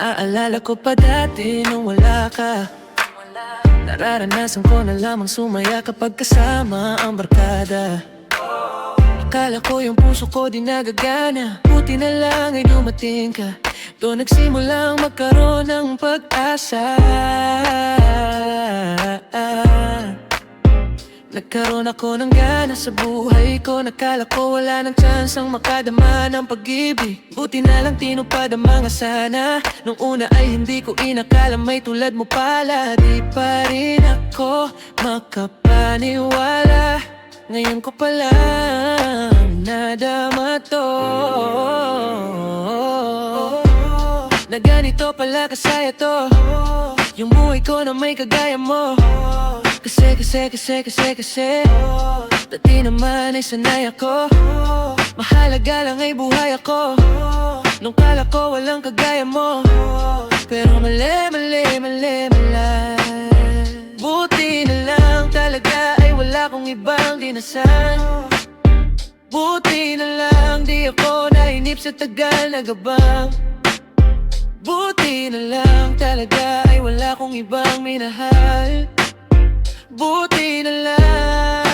Naaalala ko pa dati nung wala ka. Nararanasan ko na lamang sumaya kapag kasama ang barkada. Akala ko yung puso ko di nagagana, buti na lang ay dumating ka. Doon nagsimulang magkaroon ng pag-asa. Nagkaroon ako ng gana sa buhay ko. Nakala ko wala nang tsansang makadama ng pag-ibig. Buti na lang tinupad ang mga sana. Nung una ay hindi ko inakala may tulad mo pala. Di pa rin ako makapaniwala. Ngayon ko palang nadama to, na ganito pala kasaya to, yung buhay ko na may kagaya mo. Kasi dati naman ay sanay ako. Mahalaga lang ay buhay ako. Nung kala ko walang kagaya mo, pero mali. Buti na lang talaga ay wala kong ibang dinasal. Buti na lang di ako nainip sa tagal na gabang. Buti na lang talaga ay wala kong ibang minahal. Buti na lang,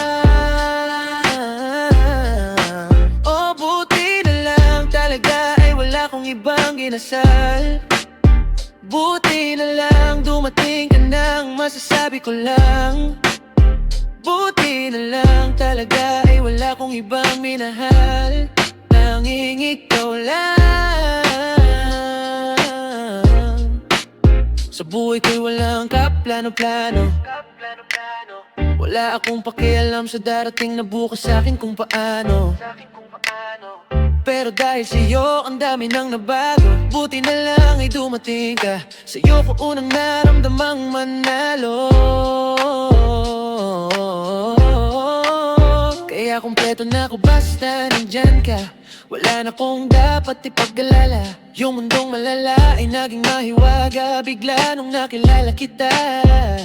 oh buti na lang talaga ay wala kong ibang ginasal. Buti na lang dumating ka nang masasabi ko lang. Buti na lang talaga ay wala kong ibang minahal. Tanging ikaw lang. Sa buhay ko'y walang kaplano-plano. Wala akong pakialam sa darating na bukas sa'kin kung paano. Pero dahil sa'yo ang dami nang nabago. Buti na lang ay dumating ka. Sa'yo ko unang naramdamang manalo. Kaya kumpleto na ako basta nandyan ka. Wala na kong dapat ipag-alala. Yung mundong malala ay naging mahiwaga bigla nung nakilala kita.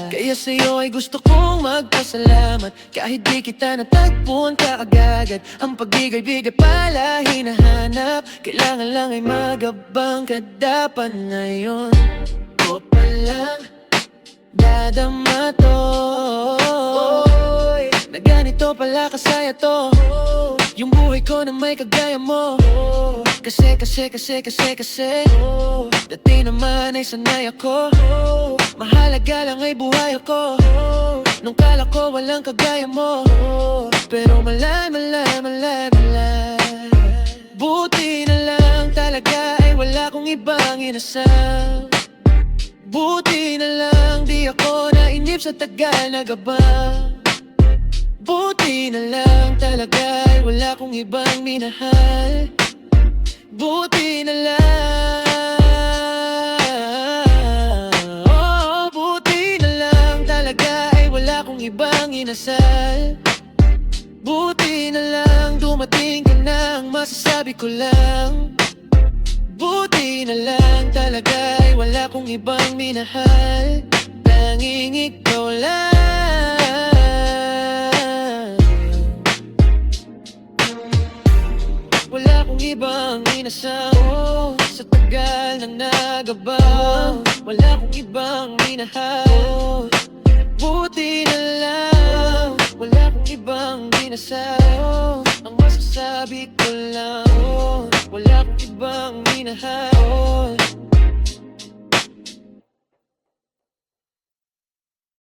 Kaya sa'yo ay gusto kong magpasalamat. Kahit di kita natagpuan kaagad, ang pag-ibig ay pala hinahanap. Kailangan lang ay magabang ka dapat ngayon. O palang dadama to, na ganito pala kasaya to, yung buhay ko na may kagaya mo. Kasi dati naman ay sanay ako. Mahalaga lang ay buhay ako. Nung kala ko walang kagaya mo, pero malay. Buti na lang talaga ay wala kong ibang inasal. Buti na lang di ako nainip sa tagal na gabang. Buti na lang talaga ay wala kong ibang minahal. Buti na lang, oh, buti na lang talaga ay wala kong ibang inasal. Buti na lang dumating ka nang masasabi ko lang. Buti na lang talaga ay wala kong ibang minahal. Tanging ikaw lang. Wala akong ibang inasal, oh, sa tagal ng nagabang. Wala akong ibang minahal, oh, buti na lang. Wala akong ibang dinasal, oh, ang masasabi ko lang, oh, wala akong ibang minahal, oh.